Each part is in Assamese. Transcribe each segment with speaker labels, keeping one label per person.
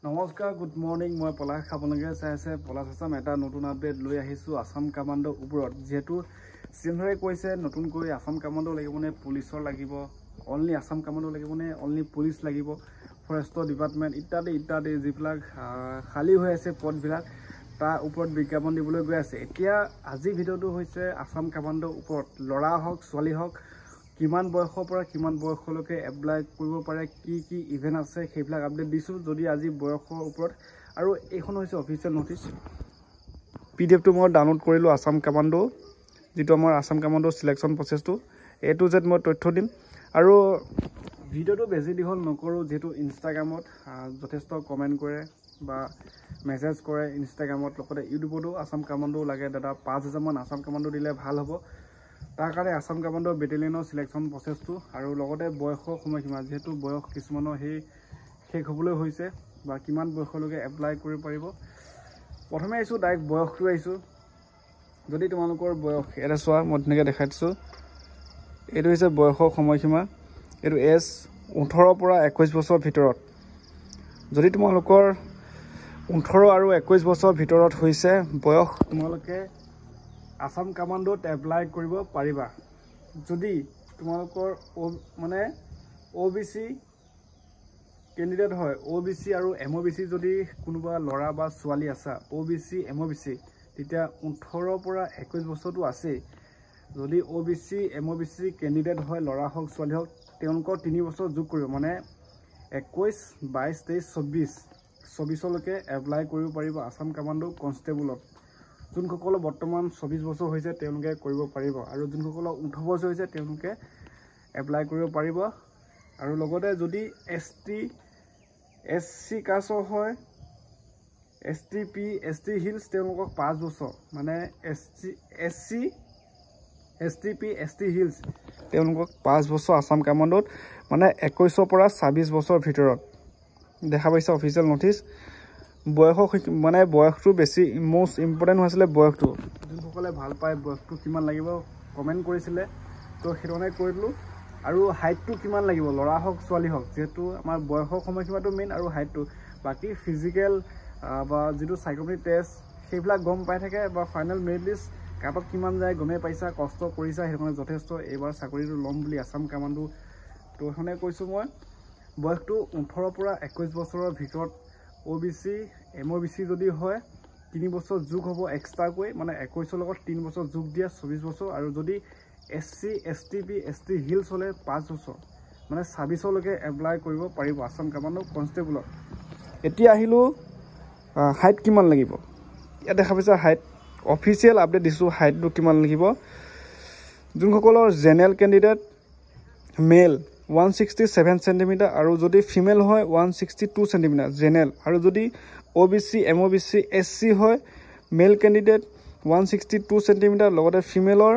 Speaker 1: নমস্কাৰ গুড মৰ্নিং মই পলাশ খাবলগীয়া চাই আছে পলাশ আছাম এটা নতুন আপডেট লৈ আহিছোঁ আছাম কামাণ্ডোৰ ওপৰত যিহেতু চিনধৰে কৈছে নতুনকৈ আছাম কামাণ্ডো লাগিবনে পুলিচৰ লাগিব অনলি আছাম কামাণ্ডো লাগিবনে অনলি পুলিচ লাগিব ফৰেষ্টৰ ডিপাৰ্টমেণ্ট ইত্যাদি ইত্যাদি যিবিলাক খালী হৈ আছে পদবিলাক তাৰ ওপৰত বিজ্ঞাপন দিবলৈ গৈ আছে এতিয়া আজি ভিডিঅ'টো হৈছে আছাম কামাণ্ডোৰ ওপৰত ল'ৰা হওক ছোৱালী হওক কিমান বয়সৰ পৰা কিমান বয়সলৈকে এপ্লাই কৰিব পাৰে কি ইভেন্ট আছে সেইবিলাক আপডেট দিছোঁ যদি আজি বয়সৰ ওপৰত আৰু এইখন হৈছে অফিচিয়েল নটিচ পিডিএফটো মই ডাউনলোড কৰিলোঁ আছাম কামাণ্ডো যিটো আমাৰ আছাম কামাণ্ডো সিলেকশ্যন প্ৰচেছটো A to Z মই তথ্য দিম আৰু ভিডিঅ'টো বেছি দীঘল নকৰোঁ যেহেতু ইনষ্টাগ্ৰামত যথেষ্ট কমেণ্ট কৰে বা মেছেজ কৰে ইনষ্টাগ্ৰামত লগতে ইউটিউবতো আছাম কামাণ্ডো লাগে দাদা 5000 মান আছাম কামাণ্ডো দিলে ভাল হ'ব তাৰ কাৰণে আছাম কামাণ্ডো বেটেলিয়নৰ সিলেকশ্যন প্ৰচেছটো আৰু লগতে বয়সৰ সময়সীমা যেহেতু বয়স কিছুমানৰ সেই শেষ হ'বলৈ হৈছে বা কিমান বয়সলৈকে এপ্লাই কৰিব পাৰিব প্ৰথমে আহিছোঁ ডাইৰেক্ট বয়সটো আহিছোঁ যদি তোমালোকৰ বয়স এটা চোৱা মই ধুনীয়াকৈ দেখাই দিছোঁ এইটো হৈছে বয়সৰ সময়সীমা এইটো এজ 18 পৰা 21 বছৰৰ ভিতৰত যদি তোমালোকৰ 18 আৰু 21 বছৰৰ ভিতৰত হৈছে বয়স তোমালোকে আছাম কামাণ্ডোত এপ্লাই কৰিব পাৰিবা যদি তোমালোকৰ মানে OBC কেণ্ডিডেট হয় OBC আৰু MOBC যদি কোনোবা ল'ৰা বা ছোৱালী আছে OBC MOBC তেতিয়া 18 পৰা 21 বছৰটো আছে যদি OBC MOBC কেণ্ডিডেট হয় ল'ৰা হওক ছোৱালী হওক তেওঁলোকৰ 3 বছৰ যোগ কৰিব মানে 21 22 23 24 লৈকে এপ্লাই কৰিব পাৰিব আছাম কামাণ্ডো কনষ্টেবলত যোনসকলৰ বৰ্তমান 24 বছৰ হৈছে তেওঁলোকে কৰিব পাৰিব আৰু যোনসকলৰ 18 বছৰ হৈছে তেওঁলোকে এপ্লাই কৰিব পাৰিব আৰু লগতে যদি SC কাষ্টৰ হয় STP ST হিলছ তেওঁলোকক 5 বছৰ মানে SC STP ST হিলছ তেওঁলোকক 5 বছৰ আছাম কামাণ্ডোত মানে 21 পৰা 26 বছৰৰ ভিতৰত দেখা পাইছে অফিচিয়েল নটিচ বয়স মানে বয়সটো বেছি মোষ্ট ইম্পৰ্টেণ্ট হৈছিলে বয়সটো যোনসকলে ভাল পায় বয়সটো কিমান লাগিব কমেণ্ট কৰিছিলে তো সেইধৰণে কৰি দিলোঁ আৰু হাইটটো কিমান লাগিব ল'ৰা হওক ছোৱালী হওক যিহেতু আমাৰ বয়সৰ সময়সীমাটো মেইন আৰু হাইটটো বাকী ফিজিকেল বা যিটো সাইকোমেট্ৰিক টেষ্ট সেইবিলাক গম পাই থাকে বা ফাইনেল মেৰিট লিষ্ট কাটত কিমান যায় গমেই পাইছা কষ্ট কৰিছা সেইকাৰণে যথেষ্ট এইবাৰ চাকৰিটো ল'ম বুলি আছাম কামাণ্ডো তো সেইখনে কৈছোঁ মই বয়সটো 18 পৰা 21 বছৰৰ ভিতৰত OBC MOBC যদি হয় 3 বছৰ যোগ হ'ব এক্সট্ৰাকৈ মানে 21 লগত 3 বছৰ যোগ দিয়া 24 বছৰ আৰু যদি SC STP ST হিলছ হ'লে 5 বছৰ মানে 26 লৈকে এপ্লাই কৰিব পাৰিব আছাম কামাণ্ডো কনষ্টেবলত এতিয়া আহিলোঁ হাইট কিমান লাগিব ইয়াত দেখা পাইছা হাইট অফিচিয়েল আপডেট দিছোঁ হাইটটো কিমান লাগিব যোনসকলৰ জেনেৰেল কেণ্ডিডেট মেল 167 সেন্টিমিটাৰ আৰু যদি ফিমেল হয় 162 সেন্টিমিটাৰ জেনেৰেল আৰু যদি OBC MOBC SC হয় মেল কেণ্ডিডেট 162 সেন্টিমিটাৰ লগতে ফিমেলৰ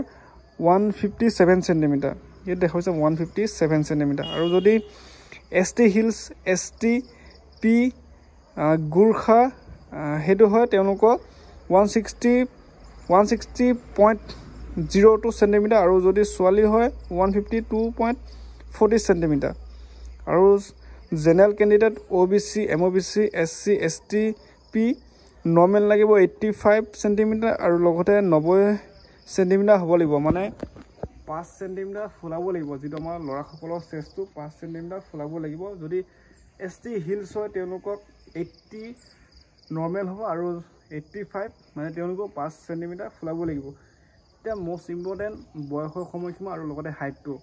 Speaker 1: 157 সেন্টিমিটাৰ ইয়াত দেখা পাইছে 157 সেন্টিমিটাৰ আৰু যদি ST হিলছ STP গুৰ্খা সেইটো হয় তেওঁলোকৰ 160.02 সেন্টিমিটাৰ আৰু যদি ছোৱালী হয় 152.40 সেন্টিমিটাৰ আৰু general candidate OBC MOBC SC STP normal লাগিব 85 সেন্টিমিটাৰ আৰু লগতে 90 সেন্টিমিটাৰ হ'ব লাগিব মানে 5 সেন্টিমিটাৰ ফুলাব লাগিব যিটো আমাৰ ল'ৰাসকলৰ চেষ্টটো 5 সেন্টিমিটাৰ ফুলাব লাগিব যদি ST হিলছ হয় তেওঁলোকক 80 নৰ্মেল হ'ব আৰু 85 মানে তেওঁলোকক 5 সেন্টিমিটাৰ ফুলাব লাগিব এতিয়া মোষ্ট ইম্পৰ্টেণ্ট বয়সৰ সময়সীমা আৰু লগতে হাইটটো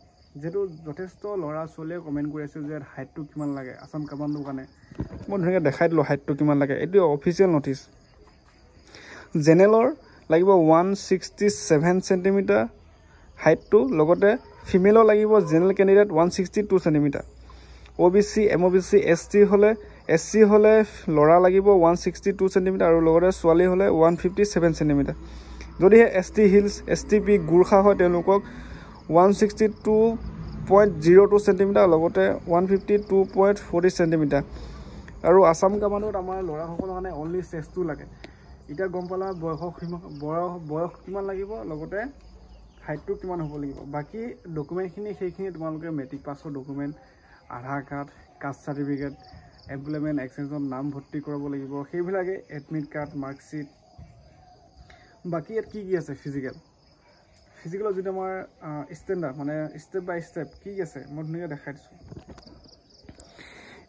Speaker 1: যেহেতু যথেষ্ট ল'ৰা ছোৱালীয়ে কমেণ্ট কৰি আছে যে হাইটটো কিমান লাগে আছাম কামাণ্ডোৰ কাৰণে মই ধুনীয়াকৈ দেখাই দিলোঁ হাইটটো কিমান লাগে এইটো অফিচিয়েল নটিচ জেনেৰেলৰ লাগিব 167 সেন্টিমিটাৰ হাইটটো লগতে ফিমেলৰ লাগিব general candidate 162 centimetre OBC MOBC SC হ'লে SC হ'লে ল'ৰা লাগিব 162 সেন্টিমিটাৰ আৰু লগতে ছোৱালী হ'লে 157 সেন্টিমিটাৰ যদিহে ST হিলছ STP গুৰ্খা হয় তেওঁলোকক 162.02 সেন্টিমিটাৰ লগতে 152.40 সেন্টিমিটাৰ আৰু আছাম কামাণ্ডোত আমাৰ ল'ৰাসকলৰ কাৰণে অনলি চেষ্টটো লাগে এতিয়া গম পালা বয়স কিমান লাগিব লগতে হাইটটো কিমান হ'ব লাগিব বাকী ডকুমেণ্টখিনি সেইখিনি তোমালোকে মেট্ৰিক পাছৰ ডকুমেণ্ট আধাৰ কাৰ্ড কাষ্ট চাৰ্টিফিকেট এমপ্লয়মেণ্ট এক্সচেঞ্জত নাম ভৰ্তি কৰাব লাগিব, সেইবিলাকে এডমিট কাৰ্ড, মাৰ্কশ্বিট। বাকী ইয়াত কি আছে ফিজিকেলৰ যিটো আমাৰ ষ্টেণ্ডাৰ্ড মানে ষ্টেপ বাই ষ্টেপ কি আছে মই ধুনীয়াকৈ দেখাই দিছোঁ।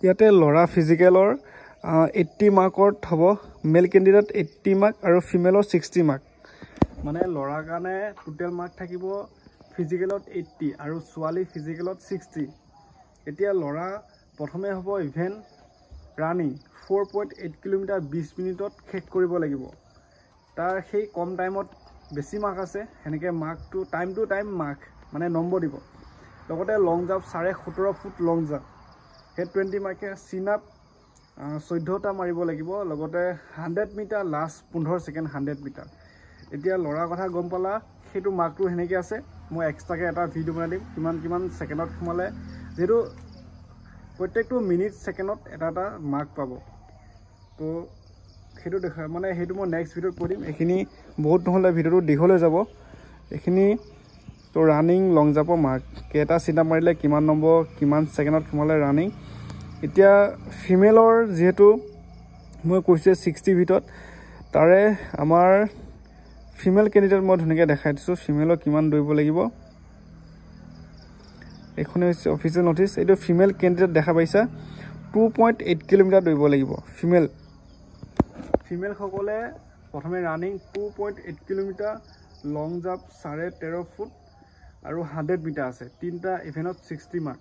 Speaker 1: ইয়াতে ল'ৰা ফিজিকেলৰ 80 মাৰ্কত হ'ব, মেল কেণ্ডিডেট 80 মাৰ্ক আৰু ফিমেলৰ 60 মাৰ্ক। মানে ল'ৰাৰ কাৰণে টোটেল মাৰ্ক থাকিব ফিজিকেলত 80 আৰু ছোৱালী ফিজিকেলত 60। এতিয়া ল'ৰা প্ৰথমে হ'ব ইভেণ্ট ৰানিং 4.8 কিলোমিটাৰ 20 মিনিটত শেষ কৰিব লাগিব। তাৰ সেই কম টাইমত বেছি মাৰ্ক আছে, সেনেকৈ মাৰ্কটো টাইম টু টাইম মাৰ্ক মানে নম্বৰ দিব। লগতে লং জাম্প 17.5 ফুট লং জাম্প সেই 20 মাৰ্কে, চিন আপ 14টা মাৰিব লাগিব। লগতে 100 মিটাৰ লাষ্ট 15 ছেকেণ্ড 100 মিটাৰ। এতিয়া ল'ৰাৰ কথা গম পালা, সেইটো মাৰ্কটো সেনেকৈ আছে। মই এক্সট্ৰাকৈ এটা ভিডিঅ' বনাই দিম কিমান ছেকেণ্ডত সোমালে, যিহেতু প্ৰত্যেকটো মিনিট ছেকেণ্ডত এটা মাৰ্ক পাব। তো সেইটো মানে সেইটো মই নেক্সট ভিডিঅ'ত কৈ দিম। এইখিনি বহুত নহ'লে ভিডিঅ'টো দীঘল হৈ যাব। এইখিনি তো ৰানিং লং জাম্পৰ মাৰ্ক, কেইটা চিন আপ মাৰিলে কিমান নম্বৰ, কিমান ছেকেণ্ডত সোমালে ৰানিং। এতিয়া ফিমেলৰ যিহেতু মই কৈছোঁ 60 ভিতৰত, তাৰে আমাৰ ফিমেল কেণ্ডিডেট মই ধুনীয়াকৈ দেখাই দিছোঁ ফিমেলৰ কিমান দৌৰিব লাগিব। এইখনে হৈছে অফিচিয়েল নটিছ। এইটো ফিমেল কেণ্ডিডেট দেখা পাইছা 2.8 কিলোমিটাৰ দৌৰিব লাগিব ফিমেলসকলে প্ৰথমে ৰানিং 2.8 কিলোমিটাৰ, লং জাম্প 13.5 ফুট আৰু 100 মিটাৰ আছে। তিনিটা ইভেণ্টত 60 মাৰ্ক,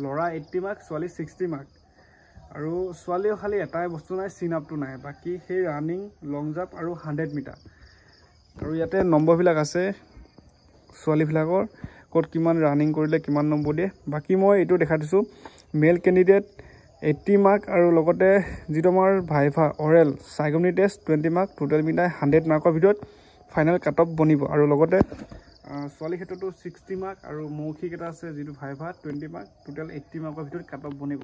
Speaker 1: ল'ৰা 80 মাৰ্ক, ছোৱালী 60 মাৰ্ক। আৰু ছোৱালীও খালি এটাই বস্তু নাই, চিন আপটো নাই, বাকী সেই ৰানিং লং জাম্প আৰু 100 মিটাৰ। আৰু ইয়াতে নম্বৰবিলাক আছে ছোৱালীবিলাকৰ, ক'ত কিমান ৰানিং কৰিলে কিমান নম্বৰ দিয়ে। বাকী মই এইটো দেখাই দিছোঁ মেল কেণ্ডিডেট 80 মাৰ্ক আৰু লগতে যিটো আমাৰ viva oral psychometry test 20 mark, total মিলাই 100 মাৰ্কৰ ভিতৰত ফাইনেল কাট অফ বনিব। আৰু লগতে ছোৱালীৰ ক্ষেত্ৰতো 60 মাৰ্ক আৰু মৌখিক এটা আছে যিটো ভাইভা 20 মাৰ্ক, টোটেল 80 মাৰ্কৰ ভিতৰত কাট অফ বনিব।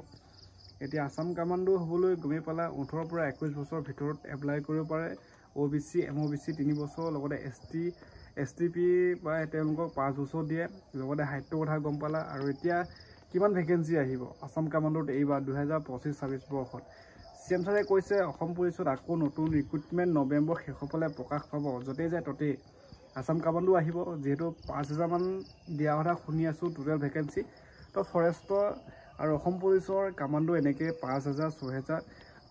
Speaker 1: এতিয়া আছাম কামাণ্ডো হ'বলৈ গমেই পালা, 18 পৰা 21 বছৰৰ ভিতৰত এপ্লাই কৰিব পাৰে। OBC MOBC 3 বছৰ, লগতে STP বা তেওঁলোকক 5 বছৰ দিয়ে। লগতে হাইটটোৰ কথা গম পালা। আৰু এতিয়া কিমান ভেকেঞ্চি আহিব আছাম কামাণ্ডোত এইবাৰ 2025-26 বৰ্ষত। CM ছাৰে কৈছে অসম পুলিচত আকৌ নতুন ৰিক্ৰুটমেণ্ট নৱেম্বৰ শেষৰ ফালে প্ৰকাশ পাব, য'তেই যায় ততেই আছাম কামাণ্ডো আহিব। যিহেতু 5000 মান দিয়া কথা শুনি আছোঁ টোটেল ভেকেঞ্চি। তো ফৰেষ্টৰ আৰু অসম পুলিচৰ কামাণ্ডো এনেকৈ 5000 6000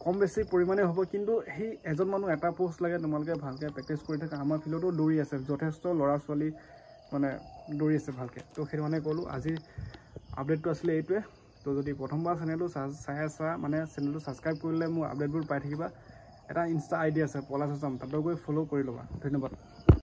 Speaker 1: কম বেছি পৰিমাণে হ'ব। কিন্তু সেই এজন মানুহ এটা পোষ্ট লাগে, তোমালোকে ভালকৈ প্ৰেক্টিচ কৰি থাকা। আমাৰ ফিল্ডতো দৌৰি আছে, যথেষ্ট ল'ৰা ছোৱালী মানে দৌৰি আছে ভালকৈ। তো সেইটো মানে ক'লোঁ আজি আপডেটটো আছিলে এইটোৱে। তো যদি প্ৰথমবাৰ চেনেলটো চাই আছা মানে চেনেলটো ছাবস্ক্ৰাইব কৰিলে মোৰ আপডেটবোৰ পাই থাকিবা। এটা ইনষ্টা ID আছে পলাশ আছাম, তাতো গৈ ফ'ল' কৰি ল'বা। ধন্যবাদ।